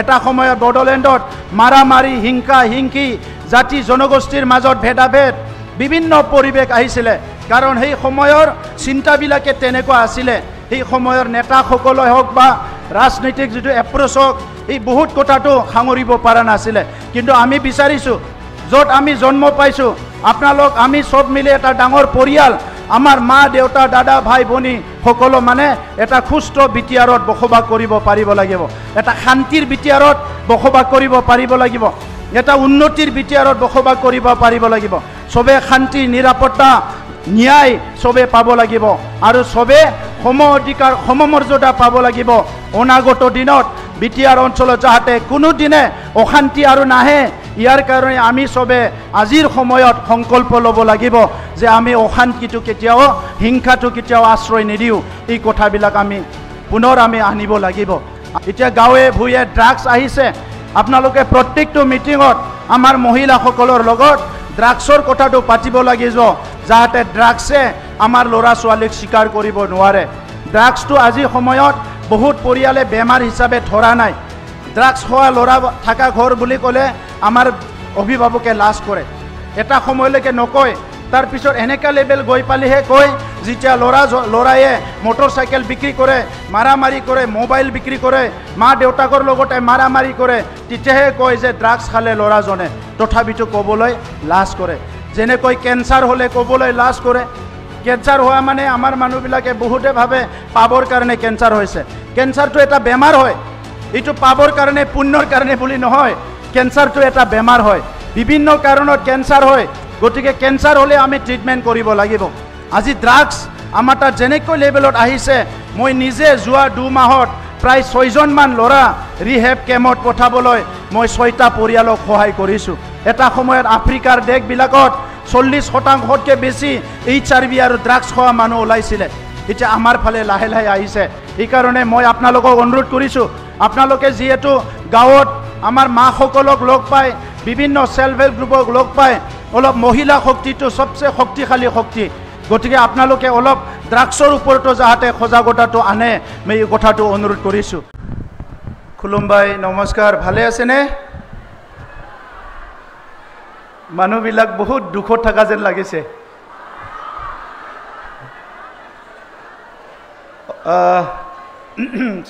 এটা সময়ত বড়োলেণ্ডত মাৰামাৰি হিংসা হিংসি জাতি জনগোষ্ঠীৰ মাজত ভেদাভেদ বিভিন্ন পৰিৱেশ আহিছিলে কাৰণ সেই সময়ৰ চিন্তাবিলাকে তেনেকুৱা আছিলে সেই সময়ৰ নেতাসকলে হওক বা ৰাজনৈতিক যিটো এপ্ৰ'চ হওক এই বহুত কথাটো সাঙুৰিব পৰা নাছিলে কিন্তু আমি বিচাৰিছোঁ য'ত আমি জন্ম পাইছোঁ আপোনালোক আমি সব মিলি এটা ডাঙৰ পৰিয়াল আমাৰ মা দেউতা দাদা ভাই ভনী সকলো মানে এটা সুস্থ বিটিয়াৰত বসবাস কৰিব পাৰিব লাগিব এটা শান্তিৰ বিটিয়াৰত বসবাস কৰিব পাৰিব লাগিব এটা উন্নতিৰ বিটিয়াৰত বসবাস কৰিব পাৰিব লাগিব সবে শান্তি নিৰাপত্তা ন্যায় সবে পাব লাগিব আৰু সবে সম অধিকাৰ সমমৰ্যাদা পাব লাগিব অনাগত দিনত বিটিয়াৰ অঞ্চলত যাতে কোনো দিনে অশান্তি আৰু নাহে ইয়াৰ কাৰণে আমি সবে আজিৰ সময়ত সংকল্প ল'ব লাগিব যে আমি অশান্তিটো কেতিয়াও হিংসাটো কেতিয়াও আশ্ৰয় নিদিওঁ এই কথাবিলাক আমি পুনৰ আমি আনিব লাগিব এতিয়া গাঁৱে ভূঞে ড্ৰাগছ আহিছে আপোনালোকে প্ৰত্যেকটো মিটিঙত আমাৰ মহিলাসকলৰ লগত ড্ৰাগছৰ কথাটো পাতিব লাগিব যাতে ড্ৰাগছে আমাৰ ল'ৰা ছোৱালীক স্বীকাৰ কৰিব নোৱাৰে ড্ৰাগছটো আজিৰ সময়ত বহুত পৰিয়ালে বেমাৰ হিচাপে ধৰা নাই ড্ৰাগছ খোৱা ল'ৰা থকা ঘৰ বুলি ক'লে আমাৰ অভিভাৱকে লাজ কৰে এটা সময়লৈকে নকয় তাৰপিছত এনেকা লেভেল গৈ পালেহে কয় যেতিয়া ল'ৰায়ে মটৰচাইকেল বিক্ৰী কৰে মাৰামাৰি কৰে মোবাইল বিক্ৰী কৰে মা দেউতাকৰ লগতে মাৰামাৰি কৰে তেতিয়াহে কয় যে ড্ৰাগছ খালে ল'ৰাজনে তথাপিতো ক'বলৈ লাজ কৰে যেনেকৈ কেঞ্চাৰ হ'লে ক'বলৈ লাজ কৰে কেঞ্চাৰ হোৱা মানে আমাৰ মানুহবিলাকে বহুতে ভাবে পাবৰ কাৰণে কেঞ্চাৰ হৈছে কেঞ্চাৰটো এটা বেমাৰ হয় এইটো পাবৰ কাৰণে পুণ্যৰ কাৰণে বুলি নহয় কেঞ্চাৰটো এটা বেমাৰ হয় বিভিন্ন কাৰণত কেঞ্চাৰ হয় গতিকে কেঞ্চাৰ হ'লে আমি ট্ৰিটমেণ্ট কৰিব লাগিব আজি ড্ৰাগছ আমাৰ তাত যেনেকৈ লেভেলত আহিছে মই নিজে যোৱা 2 মাহত প্ৰায় 6জনমান ল'ৰা ৰিহেব কেম্পত পঠাবলৈ মই 6টা পৰিয়ালক সহায় কৰিছোঁ এটা সময়ত আফ্ৰিকাৰ দেশবিলাকত 40%তকৈ বেছি HIV আৰু ড্ৰাগছ খোৱা মানুহ ওলাইছিলে এতিয়া আমাৰ ফালে লাহে লাহে আহিছে এইকাৰণে মই আপোনালোকক অনুৰোধ কৰিছোঁ আপোনালোকে যিহেতু গাঁৱত আমাৰ মাসকলক লগ পায় বিভিন্ন সেলফ হেল্প গ্ৰুপক লগ পায় অলপ মহিলা শক্তিটো সবচে শক্তিশালী শক্তি গতিকে আপোনালোকে অলপ ড্ৰাগছৰ ওপৰতো যাতে সজাগতাটো আনে মই এই কথাটো অনুৰোধ কৰিছোঁ খুলুমবাই নমস্কাৰ ভালে আছেনে মানুহবিলাক বহুত দুখত থকা যেন লাগিছে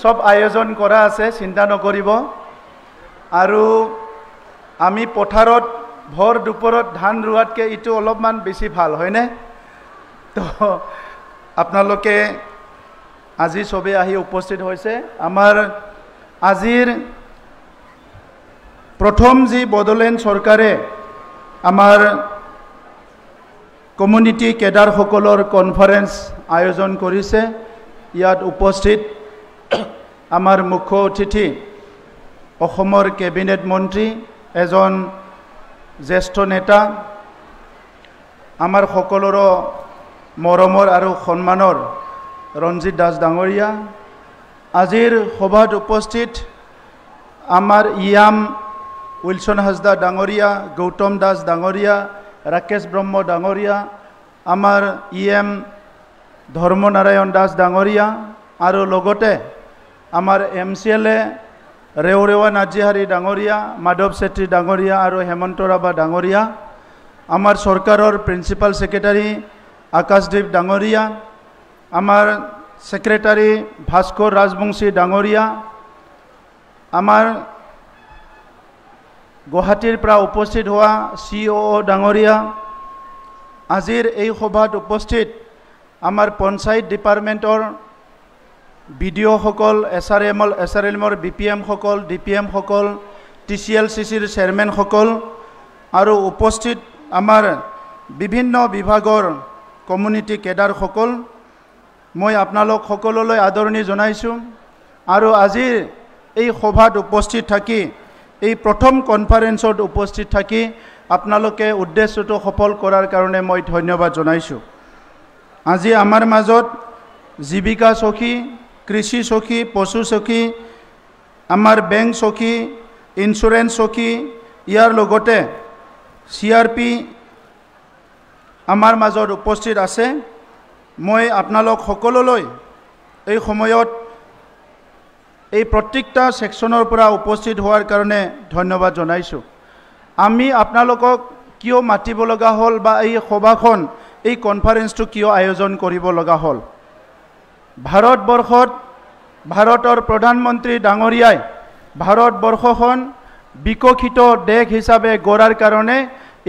সব আয়োজন কৰা আছে চিন্তা নকৰিব আৰু আমি পথাৰত ভৰ দুপৰত ধান ৰোৱাতকৈ এইটো অলপমান বেছি ভাল হয়নে তো আপোনালোকে আজি সবে আহি উপস্থিত হৈছে আমাৰ আজিৰ প্ৰথম যি বড়োলেণ্ড চৰকাৰে আমাৰ কমিউনিটি কেডাৰসকলৰ কনফাৰেন্স আয়োজন কৰিছে ইয়াত উপস্থিত আমাৰ মুখ্য অতিথি অসমৰ কেবিনেট মন্ত্ৰী এজন জ্যেষ্ঠ নেতা আমাৰ সকলোৰে মৰমৰ আৰু সন্মানৰ ৰঞ্জিত দাস ডাঙৰীয়া আজিৰ সভাত উপস্থিত আমাৰ ইয়াম উইলছন হাজদা ডাঙৰীয়া গৌতম দাস ডাঙৰীয়া ৰাকেশ ব্ৰহ্ম ডাঙৰীয়া আমাৰ EM ধৰ্মনাৰায়ণ দাস ডাঙৰীয়া আৰু লগতে আমাৰ MCLA ৰেওৰেৱা নাজিহাৰী ডাঙৰীয়া মাধৱ চেত্ৰী ডাঙৰীয়া আৰু হেমন্ত ৰাভা ডাঙৰীয়া আমাৰ চৰকাৰৰ প্ৰিন্সিপাল ছেক্ৰেটাৰী আকাশদ্বীপ ডাঙৰীয়া আমাৰ ছেক্ৰেটাৰী ভাস্কৰ ৰাজবংশী ডাঙৰীয়া আমাৰ গুৱাহাটীৰ পৰা উপস্থিত হোৱা COO ডাঙৰীয়া আজিৰ এই সভাত উপস্থিত আমাৰ পঞ্চায়ত ডিপাৰ্টমেণ্টৰ BDO সকল SRLMৰ BPM সকল DPM সকল TCLCCৰ চেয়াৰমেন সকল আৰু উপস্থিত আমাৰ বিভিন্ন বিভাগৰ কমিউনিটি কেডাৰ সকল মই আপোনালোক সকলোলৈ আদৰণি জনাইছোঁ আৰু আজিৰ এই সভাত উপস্থিত থাকি এই প্ৰথম কনফাৰেন্সত উপস্থিত থাকি আপোনালোকে উদ্দেশ্যটো সফল কৰাৰ কাৰণে মই ধন্যবাদ জনাইছোঁ আজি আমাৰ মাজত জীৱিকা সখী কৃষি সখী পশু সখী আমাৰ বেংক সখী ইঞ্চুৰেঞ্চ সখী ইয়াৰ লগতে CRP আমাৰ মাজত উপস্থিত আছে মই আপোনালোক সকলোলৈ এই সময়ত এই প্ৰত্যেকটা সেকশনৰ পৰা উপস্থিত হোৱাৰ কাৰণে ধন্যবাদ জনাইছোঁ। আমি আপোনালোকক কিয় মাতিব লগা হ'ল বা এই সভাখন এই কনফাৰেন্সটো কিয় আয়োজন কৰিব লগা হ'ল? ভাৰতবৰ্ষত ভাৰতৰ প্ৰধানমন্ত্ৰী ডাঙৰীয়াই ভাৰতবৰ্ষখন বিকশিত দেশ হিচাপে গঢ়াৰ কাৰণে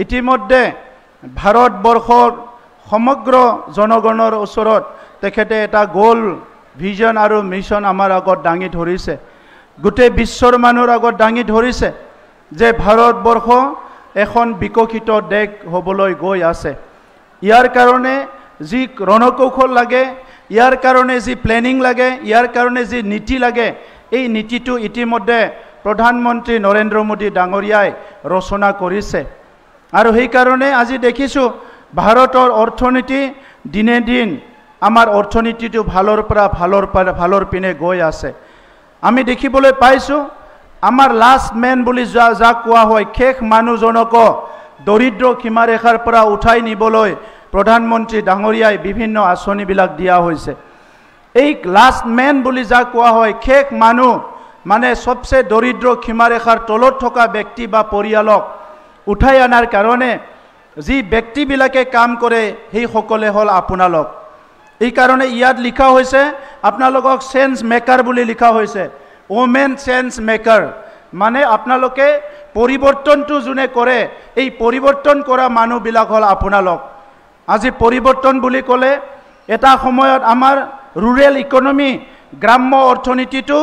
ইতিমধ্যে ভাৰতবৰ্ষৰ সমগ্ৰ জনগণৰ ওচৰত তেখেতে এটা গোল ভিজন আৰু মিছন আমাৰ আগত দাঙি ধৰিছে, গোটেই বিশ্বৰ মানুহৰ আগত দাঙি ধৰিছে যে ভাৰতবৰ্ষ এখন বিকশিত দেশ হ'বলৈ গৈ আছে। ইয়াৰ কাৰণে যি ৰণকৌশল লাগে, ইয়াৰ কাৰণে যি প্লেনিং লাগে, ইয়াৰ কাৰণে যি নীতি লাগে, এই নীতিটো ইতিমধ্যে প্ৰধানমন্ত্ৰী নৰেন্দ্ৰ মোদী ডাঙৰীয়াই ৰচনা কৰিছে। আৰু সেইকাৰণে আজি দেখিছোঁ ভাৰতৰ অৰ্থনীতি দিনে দিন আমাৰ অৰ্থনীতিটো ভালৰ পিনে গৈ আছে। আমি দেখিবলৈ পাইছোঁ আমাৰ লাষ্ট মেন বুলি যাক কোৱা হয়, শেষ মানুহজনক দৰিদ্ৰ সীমাৰেখাৰ পৰা উঠাই নিবলৈ প্ৰধানমন্ত্ৰী ডাঙৰীয়াই বিভিন্ন আঁচনিবিলাক দিয়া হৈছে। এই লাষ্ট মেন বুলি যাক কোৱা হয়, শেষ মানুহ মানে সবচে দৰিদ্ৰ সীমাৰেখাৰ তলত থকা ব্যক্তি বা পৰিয়ালক উঠাই অনাৰ কাৰণে যি ব্যক্তিবিলাকে কাম কৰে সেইসকলে হ'ল আপোনালোক। এই কাৰণে ইয়াত লিখা হৈছে আপোনালোকক চেঞ্জ মেকাৰ বুলি লিখা হৈছে, ওমেন চেঞ্জ মেকাৰ, মানে আপোনালোকে পৰিৱৰ্তনটো যোনে কৰে এই পৰিৱৰ্তন কৰা মানুহবিলাক হ'ল আপোনালোক। আজি পৰিৱৰ্তন বুলি ক'লে এটা সময়ত আমাৰ ৰুৰেল ইকনমি গ্ৰাম্য অৰ্থনীতিটো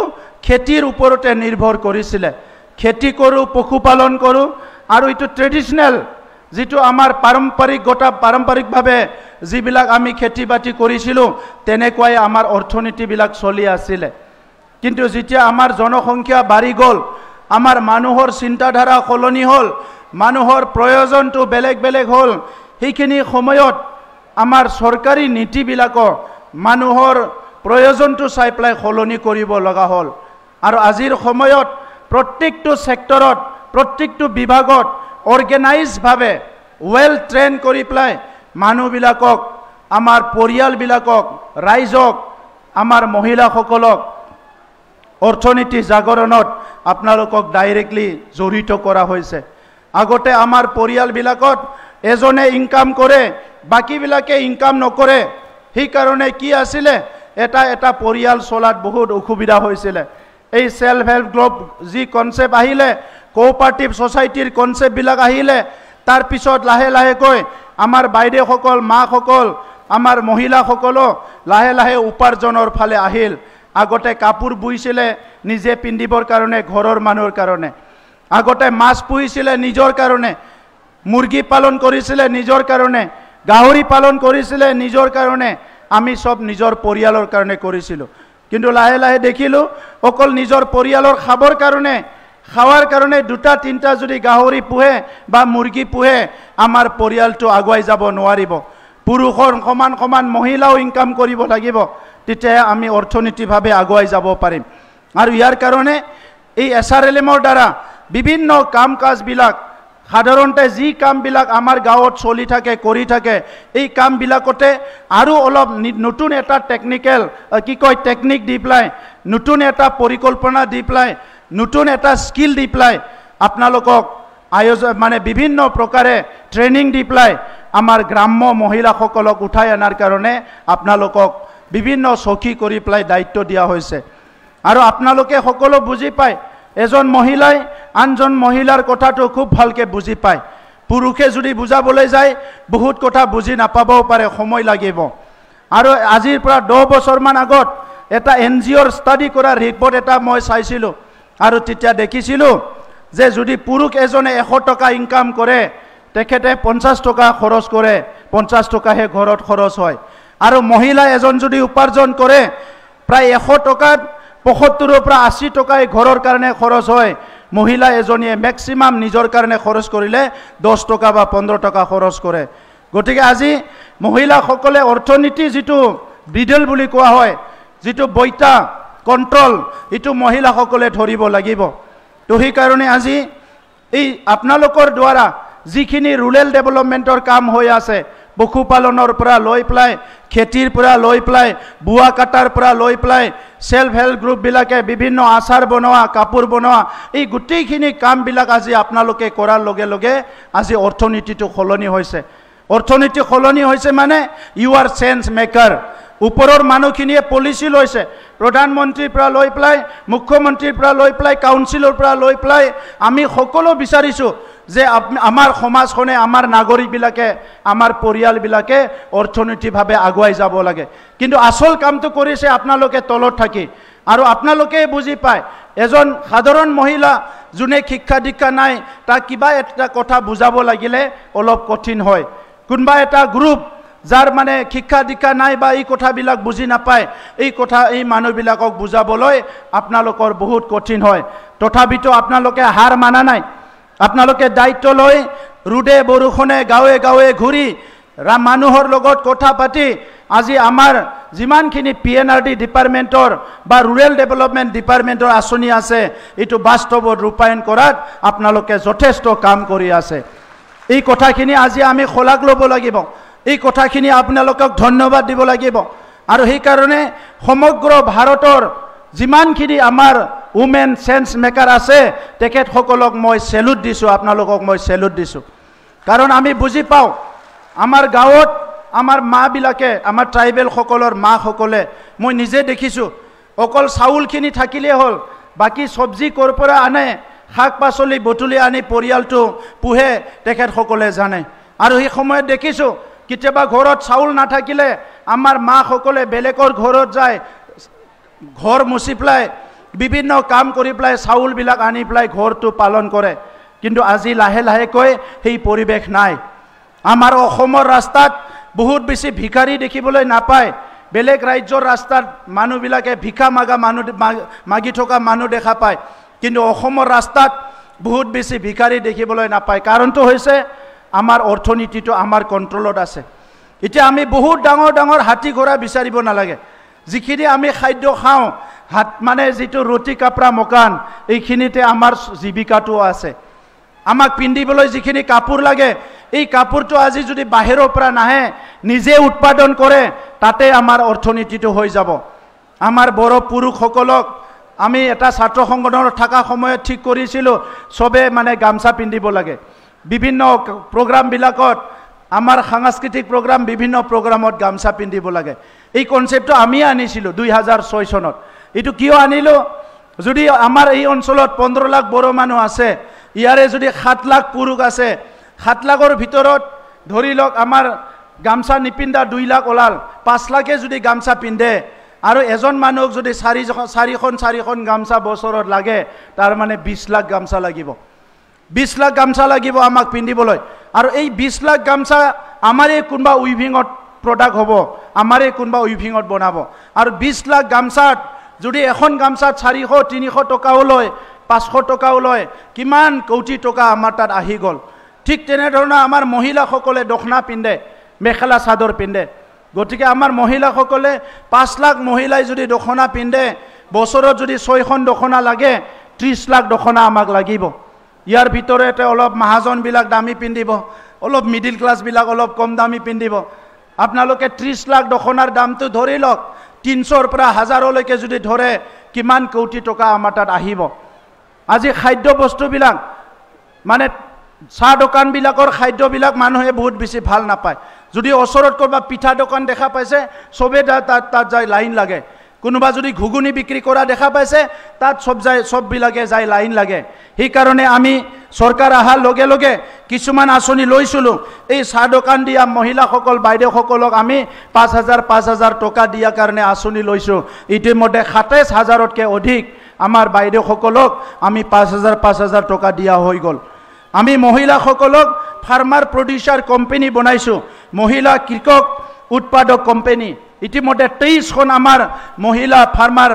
খেতিৰ ওপৰতে নিৰ্ভৰ কৰিছিলে। খেতি কৰোঁ, পশুপালন কৰোঁ, আৰু এইটো ট্ৰেডিশ্যনেল যিটো আমাৰ পাৰম্পৰিকভাৱে যিবিলাক আমি খেতি বাতি কৰিছিলোঁ তেনেকুৱাই আমাৰ অৰ্থনীতিবিলাক চলি আছিলে। কিন্তু যেতিয়া আমাৰ জনসংখ্যা বাঢ়ি গ'ল, আমাৰ মানুহৰ চিন্তাধাৰা সলনি হ'ল, মানুহৰ প্ৰয়োজনটো বেলেগ বেলেগ হ'ল, সেইখিনি সময়ত আমাৰ চৰকাৰী নীতিবিলাকৰ মানুহৰ প্ৰয়োজনটো চাই পেলাই সলনি কৰিব লগা হ'ল। আৰু আজিৰ সময়ত প্ৰত্যেকটো ছেক্টৰত, প্ৰত্যেকটো বিভাগত অৰ্গেনাইজভাৱে ৱেল ট্ৰেইন কৰি পেলাই মানুহবিলাকক, আমাৰ পৰিয়ালবিলাকক, ৰাইজক, আমাৰ মহিলাসকলক অৰ্থনীতি জাগৰণত আপোনালোকক ডাইৰেক্টলি জড়িত কৰা হৈছে। আগতে আমাৰ পৰিয়ালবিলাকত এজনে ইনকাম কৰে, বাকীবিলাকে ইনকাম নকৰে। সেইকাৰণে কি আছিলে, এটা পৰিয়াল চলাত বহুত অসুবিধা হৈছিলে। এই সেলফ হেল্প গ্ৰুপ যি কনচেপ্ট আহিলে, কোঅপাৰেটিভ ছ'চাইটিৰ কনচেপ্টবিলাক আহিলে, তাৰ পিছত লাহে লাহেকৈ আমাৰ বাইদেউসকল, মাসকল, আমাৰ মহিলাসকলো লাহে লাহে উপাৰ্জনৰ ফালে আহিল। আগতে কাপোৰ বুইছিলে নিজে পিন্ধিবৰ কাৰণে, ঘৰৰ মানুহৰ কাৰণে। আগতে মাছ পুহিছিলে নিজৰ কাৰণে, মুৰ্গী পালন কৰিছিলে নিজৰ কাৰণে, গাহৰি পালন কৰিছিলে নিজৰ কাৰণে, আমি সব নিজৰ পৰিয়ালৰ কাৰণে কৰিছিলোঁ। কিন্তু লাহে লাহে দেখিলোঁ অকল নিজৰ পৰিয়ালৰ খাৱাৰ কাৰণে দুটা তিনিটা যদি গাহৰি পোহে বা মুৰ্গী পোহে আমাৰ পৰিয়ালটো আগুৱাই যাব নোৱাৰিব। পুৰুষৰ সমান সমান মহিলাও ইনকাম কৰিব লাগিব, তেতিয়াহে আমি অৰ্থনীতিভাৱে আগুৱাই যাব পাৰিম। আৰু ইয়াৰ কাৰণে এই SRLMৰ দ্বাৰা বিভিন্ন কাম কাজবিলাক, সাধাৰণতে যি কামবিলাক আমাৰ গাঁৱত চলি থাকে, কৰি থাকে, এই কামবিলাকতে আৰু অলপ নতুন এটা টেকনিক দি পেলাই, নতুন এটা পৰিকল্পনা দি পেলাই, নতুন এটা স্কিল দি পেলাই আপোনালোকক মানে বিভিন্ন প্ৰকাৰে ট্ৰেইনিং দি পেলাই আমাৰ গ্ৰাম্য মহিলাসকলক উঠাই অনাৰ কাৰণে আপোনালোকক বিভিন্ন চকী কৰি পেলাই দায়িত্ব দিয়া হৈছে। আৰু আপোনালোকে সকলো বুজি পায়, এজন মহিলাই আনজন মহিলাৰ কথাটো খুব ভালকৈ বুজি পায়। পুৰুষে যদি বুজাবলৈ যায় বহুত কথা বুজি নাপাবও পাৰে, সময় লাগিব। আৰু আজিৰ পৰা 10 বছৰমান আগত এটা NGOৰ ষ্টাডি কৰা ৰিপৰ্ট এটা মই চাইছিলোঁ, আৰু তেতিয়া দেখিছিলোঁ যে যদি পুৰুষ এজনে 100 টকা ইনকাম কৰে, তেখেতে 50 টকা খৰচ কৰে, 50 টকাহে ঘৰত খৰচ হয়। আৰু মহিলা এজন যদি উপাৰ্জন কৰে প্ৰায় 100 টকাত 75 পৰা 80 টকাই ঘৰৰ কাৰণে খৰচ হয়। মহিলা এজনীয়ে মেক্সিমাম নিজৰ কাৰণে খৰচ কৰিলে 10 টকা বা 15 টকা খৰচ কৰে। গতিকে আজি মহিলাসকলে অৰ্থনীতি যিটো বিডল বুলি কোৱা হয়, যিটো বৈতা কণ্ট্ৰল, এইটো মহিলাসকলে ধৰিব লাগিব। তো সেইকাৰণে আজি এই আপোনালোকৰ দ্বাৰা যিখিনি ৰুৰেল ডেভেলপমেণ্টৰ কাম হৈ আছে, পশুপালনৰ পৰা লৈ পেলাই খেতিৰ পৰা লৈ পেলাই বুৱা কাটাৰ পৰা লৈ পেলাই সেলফ হেল্প গ্ৰুপবিলাকে বিভিন্ন আচাৰ বনোৱা কাপোৰ বনোৱা এই গোটেইখিনি কামবিলাক আজি আপোনালোকে কৰাৰ লগে লগে আজি অৰ্থনীতিটো সলনি হৈছে অৰ্থনীতি সলনি হৈছে মানে ইউ আৰ চেঞ্জ মেকাৰ ওপৰৰ মানুহখিনিয়ে পলিচি লৈছে প্ৰধানমন্ত্ৰীৰ পৰা লৈ পেলাই মুখ্যমন্ত্ৰীৰ পৰা লৈ পেলাই কাউন্সিলৰ পৰা লৈ পেলাই আমি সকলো বিচাৰিছোঁ যে আমাৰ সমাজখনে আমাৰ নাগৰিকবিলাকে আমাৰ পৰিয়ালবিলাকে অৰ্থনৈতিকভাৱে আগুৱাই যাব লাগে কিন্তু আসল কামটো কৰিছে আপোনালোকে তলত থাকি আৰু আপোনালোকে বুজি পায় এজন সাধাৰণ মহিলা যোনে শিক্ষা দীক্ষা নাই তাক কিবা এটা কথা বুজাব লাগিলে অলপ কঠিন হয় কোনবা এটা গ্ৰুপ যাৰ মানে শিক্ষা দীক্ষা নাই বা এই কথাবিলাক বুজি নাপায় এই কথা এই মানুহবিলাকক বুজাবলৈ আপোনালোকৰ বহুত কঠিন হয় তথাপিতো আপোনালোকে হাৰ মানা নাই আপোনালোকে দায়িত্ব লৈ ৰুডে বৰষুণে গাঁৱে গাঁৱে ঘূৰি মানুহৰ লগত কথা পাতি আজি আমাৰ যিমানখিনি পিএনআৰডি ডিপাৰ্টমেণ্টৰ বা ৰুৰেল ডেভেলপমেণ্ট ডিপাৰ্টমেণ্টৰ আঁচনি আছে এইটো বাস্তৱত ৰূপায়ণ কৰাত আপোনালোকে যথেষ্ট কাম কৰি আছে এই কথাখিনি আজি আমি শলাগ ল'ব লাগিব এই কথাখিনি আপোনালোকক ধন্যবাদ দিব লাগিব আৰু সেইকাৰণে সমগ্ৰ ভাৰতৰ যিমানখিনি আমাৰ উমেন চেঞ্জ মেকাৰ আছে তেখেতসকলক মই সেলুট দিছোঁ আপোনালোকক মই সেলুট দিছোঁ কাৰণ আমি বুজি পাওঁ আমাৰ গাঁৱত আমাৰ মাবিলাকে আমাৰ ট্ৰাইবেলসকলৰ মাসকলে মই নিজে দেখিছোঁ অকল চাউলখিনি থাকিলেই হ'ল বাকী চব্জি ক'ৰ পৰা আনে শাক পাচলি বুটলি আনি পৰিয়ালটো পোহে তেখেতসকলে জানে আৰু সেই সময়ত দেখিছোঁ কেতিয়াবা ঘৰত চাউল নাথাকিলে আমাৰ মাসকলে বেলেগৰ ঘৰত যায় ঘৰ মুচি পেলাই বিভিন্ন কাম কৰি পেলাই চাউলবিলাক আনি পেলাই ঘৰটো পালন কৰে কিন্তু আজি লাহে লাহেকৈ সেই পৰিৱেশ নাই আমাৰ অসমৰ ৰাস্তাত বহুত বেছি ভিখাৰী দেখিবলৈ নাপায় বেলেগ ৰাজ্যৰ ৰাস্তাত মানুহবিলাকে ভিক্ষা মাগি থকা মানুহ দেখা পায় কিন্তু অসমৰ ৰাস্তাত বহুত বেছি ভিখাৰী দেখিবলৈ নাপায় কাৰণটো হৈছে আমাৰ অৰ্থনীতিটো আমাৰ কণ্ট্ৰলত আছে এতিয়া আমি বহুত ডাঙৰ ডাঙৰ হাতী ঘোঁৰা বিচাৰিব নালাগে যিখিনি আমি খাদ্য খাওঁ মানে যিটো ৰুটি কাপৰা মকান এইখিনিতে আমাৰ জীৱিকাটো আছে আমাক পিন্ধিবলৈ যিখিনি কাপোৰ লাগে এই কাপোৰটো আজি যদি বাহিৰৰ পৰা নাহে নিজে উৎপাদন কৰে তাতে আমাৰ অৰ্থনীতিটো হৈ যাব আমাৰ বড়ো পুৰুষসকলক আমি এটা ছাত্ৰ সংগঠনত থকা সময়ত ঠিক কৰিছিলোঁ সবে মানে গামছা পিন্ধিব লাগে বিভিন্ন প্ৰগ্ৰামবিলাকত আমাৰ সাংস্কৃতিক প্ৰগ্ৰাম বিভিন্ন প্ৰগ্ৰামত গামছা পিন্ধিব লাগে এই কনচেপ্টটো আমি আনিছিলোঁ 2006 চনত এইটো কিয় আনিলোঁ যদি আমাৰ এই অঞ্চলত 15 লাখ বড়ো মানুহ আছে ইয়াৰে যদি 7 লাখ পুৰুষ আছে 7 লাখৰ ভিতৰত ধৰি লওক আমাৰ গামছা নিপিন্ধা 2 লাখ ওলাল 5 লাখে যদি গামছা পিন্ধে আৰু এজন মানুহক যদি 4খন গামছা বছৰত লাগে তাৰ মানে 20 লাখ গামছা লাগিব 20 লাখ গামছা লাগিব আমাক পিন্ধিবলৈ আৰু এই 20 লাখ গামছা আমাৰে কোনবা উইভিঙত প্ৰডাক্ট হ'ব আমাৰে কোনবা উইভিঙত বনাব আৰু 20 লাখ গামছাত যদি এখন গামছাত 400-300 টকাও লয় 500 টকাও লয় কিমান কোটি টকা আমাৰ তাত আহি গ'ল ঠিক তেনেধৰণে আমাৰ মহিলাসকলে দখনা পিন্ধে মেখেলা চাদৰ পিন্ধে গতিকে আমাৰ মহিলাসকলে 5 লাখ মহিলাই যদি দখনা পিন্ধে বছৰত যদি 6খন দখনা লাগে 30 লাখ দখনা আমাক লাগিব ইয়াৰ ভিতৰতে অলপ মহাজনবিলাক দামী পিন্ধিব অলপ মিডিল ক্লাছবিলাক অলপ কম দামী পিন্ধিব আপোনালোকে 30 লাখ দখনাৰ দামটো ধৰি লওক 300ৰ পৰা 1000লৈকে যদি ধৰে কিমান কোটি টকা আমাৰ তাত আহিব আজি খাদ্য বস্তুবিলাক মানে চাহ দোকানবিলাকৰ খাদ্যবিলাক মানুহে বহুত বেছি ভাল নাপায় যদি ওচৰত কৰবা পিঠা দোকান দেখা পাইছে সবে তাত যায় লাইন লাগে কোনোবা যদি ঘুগুনি বিক্ৰী কৰা দেখা পাইছে তাত সববিলাকে যায় লাইন লাগে সেইকাৰণে আমি সৰকাৰ আহাৰ লগে লগে কিছুমান আঁচনি লৈছিলোঁ এই চাহ দোকান দিয়া মহিলাসকল বাইদেউসকলক আমি 5,000 টকা দিয়াৰ কাৰণে আঁচনি লৈছোঁ ইতিমধ্যে 27,000তকৈ অধিক আমাৰ বাইদেউসকলক আমি 5,000 টকা দিয়া হৈ গ'ল আমি মহিলাসকলক ফাৰ্মাৰ প্ৰডিউচাৰ কোম্পানী বনাইছোঁ মহিলা কৃষক উৎপাদক কোম্পানী ইতিমধ্যে 23খন আমাৰ মহিলা ফাৰ্মাৰ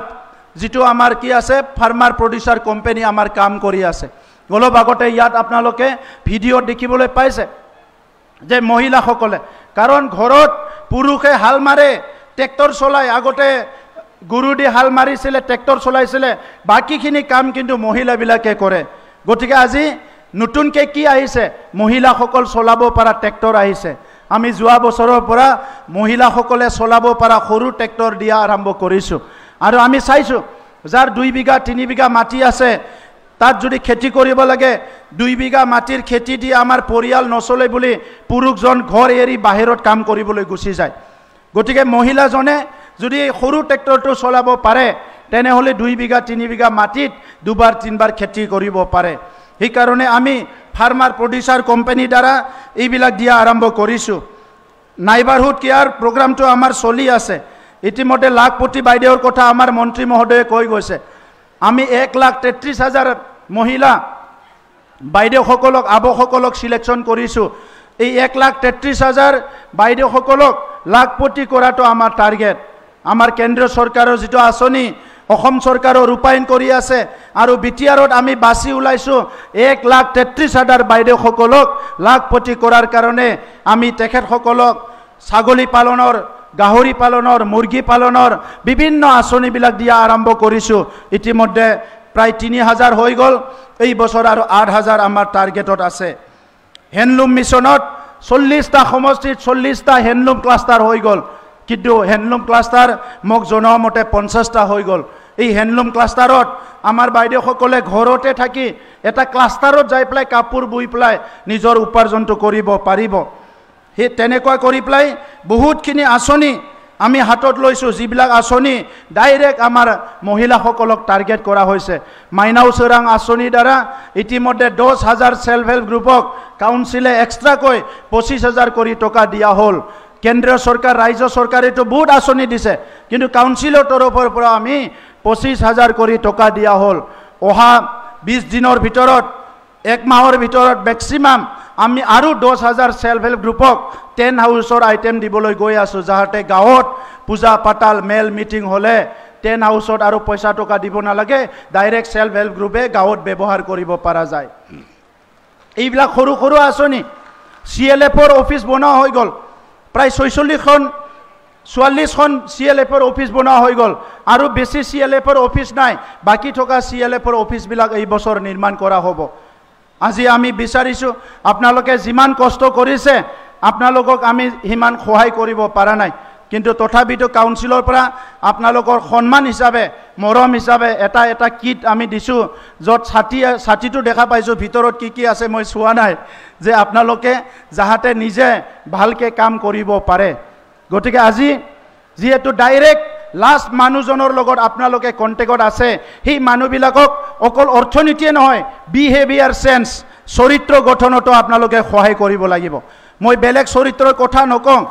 যেটো আমাৰ কি আছে ফাৰ্মাৰ প্ৰডিউচাৰ কোম্পানী আমাৰ কাম কৰি আছে অলপ আগতে ইয়াত আপোনালোকে ভিডিঅ' দেখিবলৈ পাইছে যে মহিলাসকলে কাৰণ ঘৰত পুৰুষে হাল মাৰে ট্ৰেক্টৰ চলাই আগতে গৰু দি হাল মাৰিছিলে ট্ৰেক্টৰ চলাইছিলে বাকিখিনি কাম কিন্তু মহিলাবিলাকে কৰে গতিকে আজি নতুনকৈ কি আহিছে মহিলাসকল চলাব পৰা ট্ৰেক্টৰ আহিছে আমি যোৱা বছৰৰ পৰা মহিলাসকলে চলাব পৰা সৰু ট্ৰেক্টৰ দিয়া আৰম্ভ কৰিছোঁ আৰু আমি চাইছোঁ যাৰ 2 বিঘা 3 বিঘা মাটি আছে তাত যদি খেতি কৰিব লাগে 2 বিঘা মাটিৰ খেতি দি আমাৰ পৰিয়াল নচলে বুলি পুৰুষজন ঘৰ এৰি বাহিৰত কাম কৰিবলৈ গুচি যায় গতিকে মহিলাজনে যদি সৰু ট্ৰেক্টৰটো চলাব পাৰে তেনেহ'লে 2 বিঘা 3 বিঘা মাটিত 2বাৰ 3বাৰ খেতি কৰিব পাৰে সেইকাৰণে আমি ফাৰ্মাৰ প্ৰডিউচাৰ কোম্পানীৰ দ্বাৰা এইবিলাক দিয়া আৰম্ভ কৰিছোঁ নাইবাৰহুড কেয়াৰ প্ৰগ্ৰামটো আমাৰ চলি আছে ইতিমধ্যে লাখপতি বাইদেউৰ কথা আমাৰ মন্ত্ৰী মহোদয়ে কৈ গৈছে আমি 1,33,000 মহিলা বাইদেউসকলক আবসকলক সিলেকশ্যন কৰিছোঁ এই 1,33,000 বাইদেউসকলক লাখপতি কৰাটো আমাৰ টাৰ্গেট আমাৰ কেন্দ্ৰীয় চৰকাৰৰ যিটো আঁচনি অসম চৰকাৰৰ ৰূপায়ণ কৰি আছে আৰু বিটিআৰত আমি বাছি ওলাইছোঁ 1,33,000 বাইদেউসকলক লাখপতি কৰাৰ কাৰণে আমি তেখেতসকলক ছাগলী পালনৰ গাহৰি পালনৰ মুৰ্গী পালনৰ বিভিন্ন আঁচনিবিলাক দিয়া আৰম্ভ কৰিছোঁ ইতিমধ্যে প্ৰায় 3,000 হৈ গ'ল এই বছৰ আৰু 8,000 আমাৰ টাৰ্গেটত আছে হেণ্ডলুম মিছনত 40টা সমষ্টিত 40টা হেণ্ডলুম ক্লাষ্টাৰ হৈ গ'ল কিন্তু হেণ্ডলুম ক্লাষ্টাৰ মোক জনোৱা মতে 50টা হৈ গ'ল এই হেণ্ডলুম ক্লাষ্টাৰত আমাৰ বাইদেউসকলে ঘৰতে থাকি এটা ক্লাষ্টাৰত যাই পেলাই কাপোৰ বৈ পেলাই নিজৰ উপাৰ্জনটো কৰিব পাৰিব সেই তেনেকুৱা কৰি পেলাই বহুতখিনি আঁচনি আমি হাতত লৈছোঁ যিবিলাক আঁচনি ডাইৰেক্ট আমাৰ মহিলাসকলক টাৰ্গেট কৰা হৈছে মাইনাও চোৰাং আঁচনিৰ দ্বাৰা ইতিমধ্যে 10,000 সেল্ফ হেল্প গ্ৰুপক কাউন্সিলে এক্সট্ৰাকৈ 25,000 কৰি টকা দিয়া হ'ল কেন্দ্ৰীয় চৰকাৰ ৰাজ্য চৰকাৰেতো বহুত আঁচনি দিছে কিন্তু কাউন্সিলৰ তৰফৰ পৰা আমি 25,000 কৰি টকা দিয়া হ'ল অহা 20 দিনৰ ভিতৰত 1 মাহৰ ভিতৰত মেক্সিমাম আমি আৰু 10,000 সেল্ফ হেল্প গ্ৰুপক 10 হাউচৰ আইটেম দিবলৈ গৈ আছোঁ যাতে গাঁৱত পূজা পাতাল মেল মিটিং হ'লে 10 হাউচত আৰু পইচা টকা দিব নালাগে ডাইৰেক্ট সেল্ফ হেল্প গ্ৰুপে গাঁৱত ব্যৱহাৰ কৰিব পৰা যায় এইবিলাক সৰু সৰু আঁচনি CLFৰ অফিচ বনোৱা হৈ গ'ল প্ৰায় 44খন CLFৰ অফিচ বনোৱা হৈ গ'ল আৰু বেছি CLFৰ অফিচ নাই বাকি থকা CLFৰ অফিচবিলাক এই বছৰ নিৰ্মাণ কৰা হ'ব আজি আমি বিচাৰিছোঁ আপোনালোকে যিমান কষ্ট কৰিছে আপোনালোকক আমি সিমান সহায় কৰিব পৰা নাই কিন্তু তথাপিতো কাউন্সিলৰ পৰা আপোনালোকৰ সন্মান হিচাপে মৰম হিচাপে এটা কিট আমি দিছোঁ য'ত ছাতিটো দেখা পাইছোঁ ভিতৰত কি আছে মই চোৱা নাই যে আপোনালোকে যাহাতে নিজে ভালকৈ কাম কৰিব পাৰে গতিকে আজি যিহেতু ডাইৰেক্ট লাষ্ট মানুহজনৰ লগত আপোনালোকে কণ্টেক্টত আছে সেই মানুহবিলাকক অকল অৰ্থনীতিয়ে নহয় বিহেভিয়াৰ চেঞ্জ চৰিত্ৰ গঠনতো আপোনালোকে সহায় কৰিব লাগিব মই বেলেগ চৰিত্ৰৰ কথা নকওঁ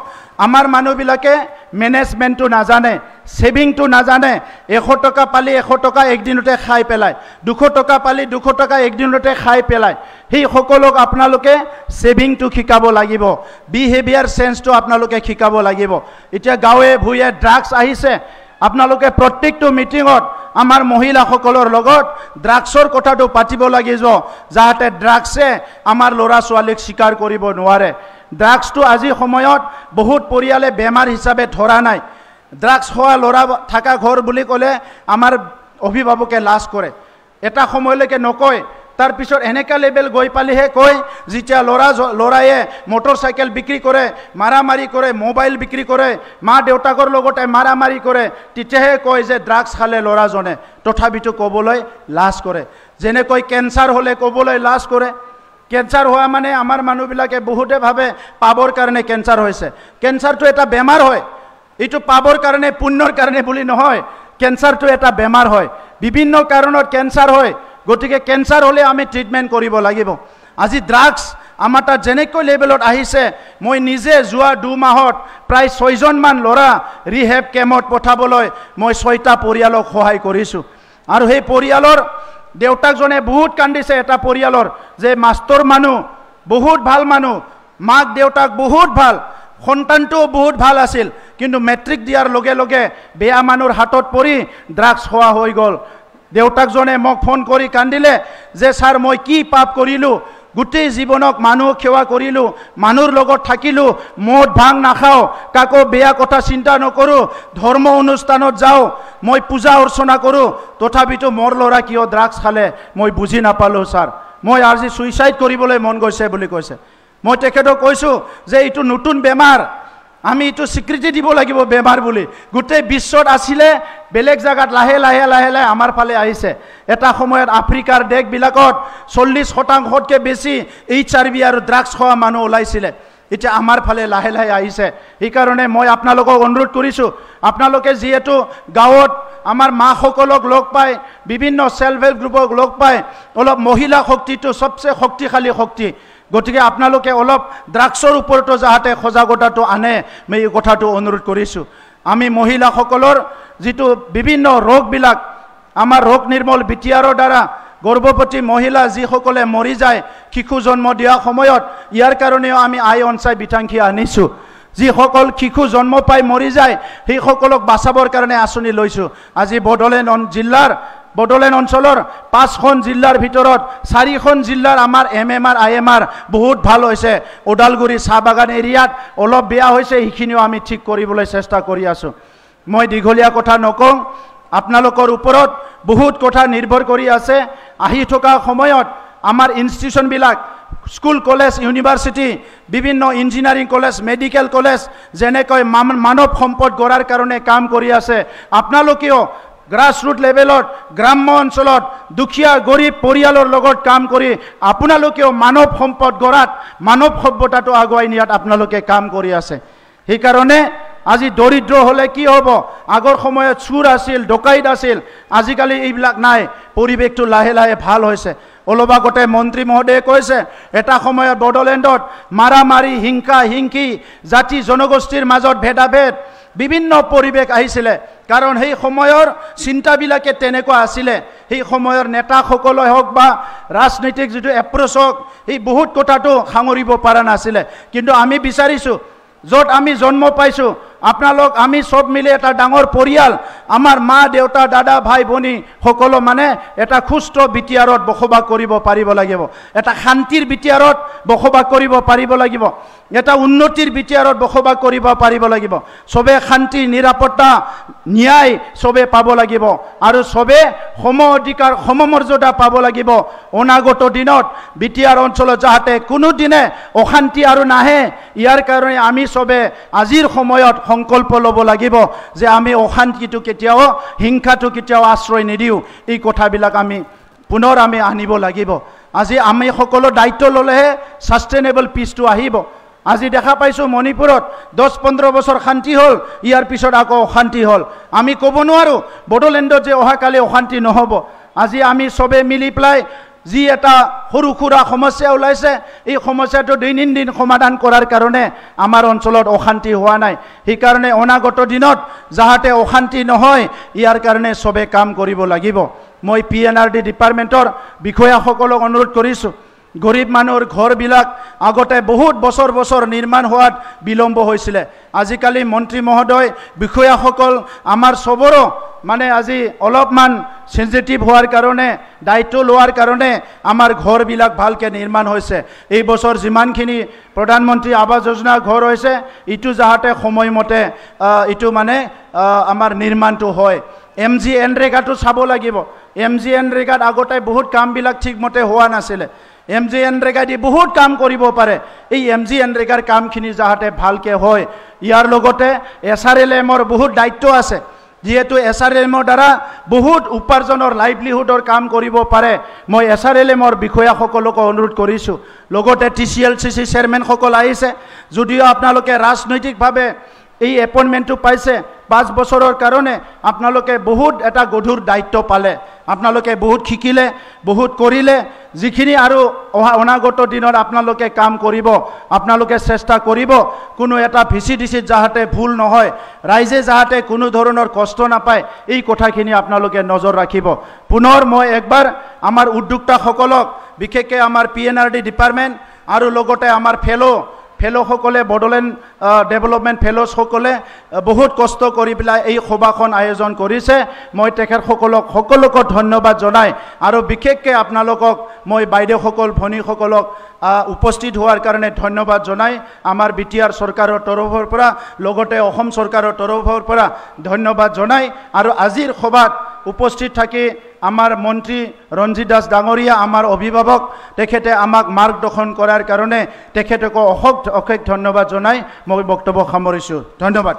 আমাৰ মানুহবিলাকে মেনেজমেণ্টটো নাজানে সেভিংটো নাজানে 100 টকা পালি 100 টকা একদিনতে খাই পেলায় 200 টকা পালি 200 টকা একদিনতে খাই পেলায় সেই সকলক আপোনালোকে সেভিংটো শিকাব লাগিব বিহেভিয়াৰ চেঞ্জটো আপোনালোকে শিকাব লাগিব এতিয়া গাঁৱে ভূঞে ড্ৰাগছ আহিছে আপোনালোকে প্ৰত্যেকটো মিটিঙত আমাৰ মহিলাসকলৰ লগত ড্ৰাগছৰ কথাটো পাতিব লাগিব যাতে ড্ৰাগছে আমাৰ ল'ৰা ছোৱালীক স্বীকাৰ কৰিব নোৱাৰে ড্ৰাগছটো আজি সময়ত বহুত পৰিয়ালে বেমাৰ হিচাপে ধৰা নাই ড্ৰাগছ খোৱা ল'ৰা থকা ঘৰ বুলি ক'লে আমাৰ অভিভাৱকে লাজ কৰে এটা সময়লৈকে নকয় তাৰ পিছত এনেকা লেভেল গৈ পালেহে কয় যেতিয়া ল'ৰায়ে মটৰচাইকেল বিক্ৰী কৰে মাৰামাৰি কৰে মোবাইল বিক্ৰী কৰে মা দেউতাকৰ লগতে মাৰামাৰি কৰে তেতিয়াহে কয় যে ড্ৰাগছ খালে ল'ৰাজনে তথাপিতো ক'বলৈ লাজ কৰে যেনেকৈ কেঞ্চাৰ হ'লে ক'বলৈ লাজ কৰে কেঞ্চাৰ হোৱা মানে আমাৰ মানুহবিলাকে বহুতে ভাবে পাবৰ কাৰণে কেঞ্চাৰ হৈছে কেঞ্চাৰটো এটা বেমাৰ হয় এইটো পাবৰ কাৰণে পুণ্যৰ কাৰণে বুলি নহয় কেঞ্চাৰটো এটা বেমাৰ হয় বিভিন্ন কাৰণত কেঞ্চাৰ হয় গতিকে কেঞ্চাৰ হ'লে আমি ট্ৰিটমেণ্ট কৰিব লাগিব আজি ড্ৰাগছ আমাৰ তাত যেনেকৈ লেভেলত আহিছে মই নিজে যোৱা 2 মাহত প্ৰায় 6জনমান ল'ৰা ৰিহেব কেম্পত পঠাবলৈ মই 6টা পৰিয়ালক সহায় কৰিছোঁ আৰু সেই পৰিয়ালৰ দেউতাকজনে বহুত কান্দিছে এটা পৰিয়ালৰ যে মাষ্টৰ মানুহ বহুত ভাল মানুহ মাক দেউতাক বহুত ভাল সন্তানটো বহুত ভাল আছিল কিন্তু মেট্ৰিক দিয়াৰ লগে লগে বেয়া মানুহৰ হাতত পৰি ড্ৰাগছ খোৱা হৈ গ'ল দেউতাকজনে মোক ফোন কৰি কান্দিলে যে ছাৰ মই কি পাপ কৰিলোঁ গোটেই জীৱনক মানুহক সেৱা কৰিলোঁ মানুহৰ লগত থাকিলোঁ মদ ভাং নাখাওঁ কাকো বেয়া কথা চিন্তা নকৰোঁ ধৰ্ম অনুষ্ঠানত যাওঁ মই পূজা অৰ্চনা কৰোঁ তথাপিতো মোৰ ল'ৰা কিয় ড্ৰাগছ খালে মই বুজি নাপালোঁ ছাৰ মই আজি সুইচাইড কৰিবলৈ মন গৈছে বুলি কৈছে মই তেখেতক কৈছোঁ যে এইটো নতুন বেমাৰ, আমি এইটো স্বীকৃতি দিব লাগিব বেমাৰ বুলি। গোটেই বিশ্বত আছিলে, বেলেগ জায়গাত লাহে লাহে লাহে লাহে আমাৰ ফালে আহিছে। এটা সময়ত আফ্ৰিকাৰ দেশবিলাকত 40% বেছি HIV আৰু ড্ৰাগছ খোৱা মানুহ ওলাইছিলে। এতিয়া আমাৰ ফালে লাহে লাহে আহিছে। সেইকাৰণে মই আপোনালোকক অনুৰোধ কৰিছোঁ, আপোনালোকে যিহেতু গাঁৱত আমাৰ মাসকলক লগ পায়, বিভিন্ন সেলফ হেল্প গ্ৰুপক লগ পায়, অলপ মহিলা শক্তিটো সবচে শক্তিশালী শক্তি, গতিকে আপোনালোকে অলপ ড্ৰাগছৰ ওপৰতো যাতে সজাগতাটো আনে, মই এই কথাটো অনুৰোধ কৰিছোঁ। আমি মহিলাসকলৰ যিটো বিভিন্ন ৰোগবিলাক, আমাৰ ৰোগ নিৰ্মূল বিটিআৰৰ দ্বাৰা গৰ্ভৱতী মহিলা যিসকলে মৰি যায় শিশু জন্ম দিয়া সময়ত, ইয়াৰ কাৰণেও আমি আই অঞ্চল বিথাংখী আনিছোঁ। যিসকল শিশু জন্ম পাই মৰি যায় সেইসকলক বাচাবৰ কাৰণে আঁচনি লৈছোঁ। আজি বডোলেণ্ড অঞ্চলৰ 5খন জিলাৰ ভিতৰত 4খন জিলাৰ আমাৰ MMR IMR বহুত ভাল হৈছে। ওদালগুৰি চাহ বাগান এৰিয়াত অলপ বেয়া হৈছে, সেইখিনিও আমি ঠিক কৰিবলৈ চেষ্টা কৰি আছোঁ। মই দীঘলীয়া কথা নকওঁ, আপোনালোকৰ ওপৰত বহুত কথা নিৰ্ভৰ কৰি আছে। আহি থকা সময়ত আমাৰ ইনষ্টিটিউশ্যনবিলাক, স্কুল কলেজ ইউনিভাৰ্চিটি, বিভিন্ন ইঞ্জিনিয়াৰিং কলেজ, মেডিকেল কলেজ যেনেকৈ মানৱ সম্পদ গঢ়াৰ কাৰণে কাম কৰি আছে, আপোনালোকেও গ্ৰাছৰুট লেভেলত গ্ৰাম্য অঞ্চলত দুখীয়া গৰীব পৰিয়ালৰ লগত কাম কৰি আপোনালোকেও মানৱ সম্পদ গঢ়াত, মানৱ সভ্যতাটো আগুৱাই নিয়াত আপোনালোকে কাম কৰি আছে। সেইকাৰণে আজি দৰিদ্ৰ হ'লে কি হ'ব? আগৰ সময়ত চুৰ আছিল, ডকাইত আছিল, আজিকালি এইবিলাক নাই। পৰিৱেশটো লাহে লাহে ভাল হৈছে। অলপ আগতে মন্ত্ৰী মহোদয়ে কৈছে, এটা সময়ত বড়োলেণ্ডত মাৰামাৰি, হিংসা হিংসি, জাতি জনগোষ্ঠীৰ মাজত ভেদাভেদ, বিভিন্ন পৰিৱেশ আহিছিলে। কাৰণ সেই সময়ৰ চিন্তাবিলাকে তেনেকুৱা আছিলে। সেই সময়ৰ নেতাসকলে হওক বা ৰাজনৈতিক যিটো এপ্ৰ'চ হওক, সেই বহুত কথাটো সাঙুৰিব পৰা নাছিলে। কিন্তু আমি বিচাৰিছোঁ, য'ত আমি জন্ম পাইছোঁ, আপোনালোক আমি সব মিলি এটা ডাঙৰ পৰিয়াল, আমাৰ মা দেউতা দাদা ভাই ভনী সকলো মানে এটা সুস্থ বিটিআৰত বসবাস কৰিব পাৰিব লাগিব, এটা শান্তিৰ বিটিআৰত বসবাস কৰিব পাৰিব লাগিব, এটা উন্নতিৰ বিটিআৰত বসবাস কৰিব পাৰিব লাগিব। সবে শান্তি, নিৰাপত্তা, ন্যায় সবে পাব লাগিব আৰু সবে সম অধিকাৰ, সমমৰ্যাদা পাব লাগিব। অনাগত দিনত বিটিআৰ অঞ্চলত যাতে কোনোদিনে অশান্তি আৰু নাহে, ইয়াৰ কাৰণে আমি সবে আজিৰ সময়ত সংকল্প ল'ব লাগিব যে আমি অশান্তিটো কেতিয়াও, হিংসাটো কেতিয়াও আশ্ৰয় নিদিওঁ। এই কথাবিলাক আমি পুনৰ আনিব লাগিব। আজি আমি সকলো দায়িত্ব ল'লেহে ছাষ্টেইনেবল পিচটো আহিব। আজি দেখা পাইছোঁ মণিপুৰত 10-15 বছৰ শান্তি হ'ল, ইয়াৰ পিছত আকৌ অশান্তি হ'ল। আমি ক'ব নোৱাৰোঁ বড়োলেণ্ডত যে অহাকালি অশান্তি নহ'ব। আজি আমি সবে মিলি পেলাই যি এটা সৰু সুৰা সমস্যা ওলাইছে, এই সমস্যাটো দৈনন্দিন সমাধান কৰাৰ কাৰণে আমাৰ অঞ্চলত অশান্তি হোৱা নাই। সেইকাৰণে অনাগত দিনত যাতে অশান্তি নহয়, ইয়াৰ কাৰণে সবে কাম কৰিব লাগিব। মই PNRD ডিপাৰ্টমেণ্টৰ বিষয়াসকলক অনুৰোধ কৰিছোঁ, গৰীব মানুহৰ ঘৰবিলাক আগতে বহুত বছৰ বছৰ নিৰ্মাণ হোৱাত বিলম্ব হৈছিলে। আজিকালি মন্ত্ৰী মহোদয়, বিষয়াসকল আমাৰ সবৰো মানে আজি অলপমান সেনজিটিভ হোৱাৰ কাৰণে, দায়িত্ব লোৱাৰ কাৰণে আমাৰ ঘৰবিলাক ভালকৈ নিৰ্মাণ হৈছে। এই বছৰ যিমানখিনি প্ৰধানমন্ত্ৰী আৱাস যোজনা ঘৰ হৈছে, ইটো যাতে সময়মতে ইটো মানে আমাৰ নিৰ্মাণটো হয়। MGNৰেগাটো চাব লাগিব। MGNৰেগাত আগতে বহুত কামবিলাক ঠিকমতে হোৱা নাছিলে। MGNৰেগা দি বহুত কাম কৰিব পাৰে। এই MGNৰেগাৰ কামখিনি যাতে ভালকৈ হয়, ইয়াৰ লগতে SRLMৰ বহুত দায়িত্ব আছে। যেহেতু SRLMৰ দ্বাৰা বহুত উপাৰ্জনৰ, লাইভলিহুডৰ কাম কৰিব পাৰে, মই SRLMৰ বিষয়াসকলক অনুৰোধ কৰিছোঁ। লগতে TCLCC চেয়াৰমেনসকল আহিছে, যদিও আপোনালোকে ৰাজনৈতিকভাৱে এই এপইণ্টমেণ্টটো পাইছে 5 বছৰৰ কাৰণে, আপোনালোকে বহুত এটা গধুৰ দায়িত্ব পালে। আপোনালোকে বহুত শিকিলে, বহুত কৰিলে। যিখিনি আৰু অনাগত দিনত আপোনালোকে কাম কৰিব, আপোনালোকে চেষ্টা কৰিব কোনো এটা VCDCত যাতে ভুল নহয়, ৰাইজে যাতে কোনো ধৰণৰ কষ্ট নাপায়, এই কথাখিনি আপোনালোকে নজৰ ৰাখিব। পুনৰ মই একবাৰ আমাৰ উদ্যোক্তাসকলক, বিশেষকৈ আমাৰ PNRD ডিপাৰ্টমেণ্ট আৰু লগতে আমাৰ ফেলোসকলে, বড়োলেণ্ড ডেভেলপমেণ্ট ফেলোসকলে বহুত কষ্ট কৰি পেলাই এই সভাখন আয়োজন কৰিছে। মই তেখেতসকলক সকলোকে ধন্যবাদ জনাই আৰু বিশেষকৈ আপোনালোকক মই বাইদেউসকল, ভনীসকলক উপস্থিত হোৱাৰ কাৰণে ধন্যবাদ জনাই, আমাৰ বিটিআৰ চৰকাৰৰ তৰফৰ পৰা লগতে অসম চৰকাৰৰ তৰফৰ পৰা ধন্যবাদ জনাই আৰু আজিৰ সভাত উপস্থিত থাকি আমাৰ মন্ত্ৰী ৰঞ্জিত দাস ডাঙৰীয়া আমাৰ অভিভাৱক তেখেতে আমাক মাৰ্গদৰ্শন কৰাৰ কাৰণে তেখেতক অশেষ ধন্যবাদ জনাই মই বক্তব্য সামৰিছোঁ। ধন্যবাদ।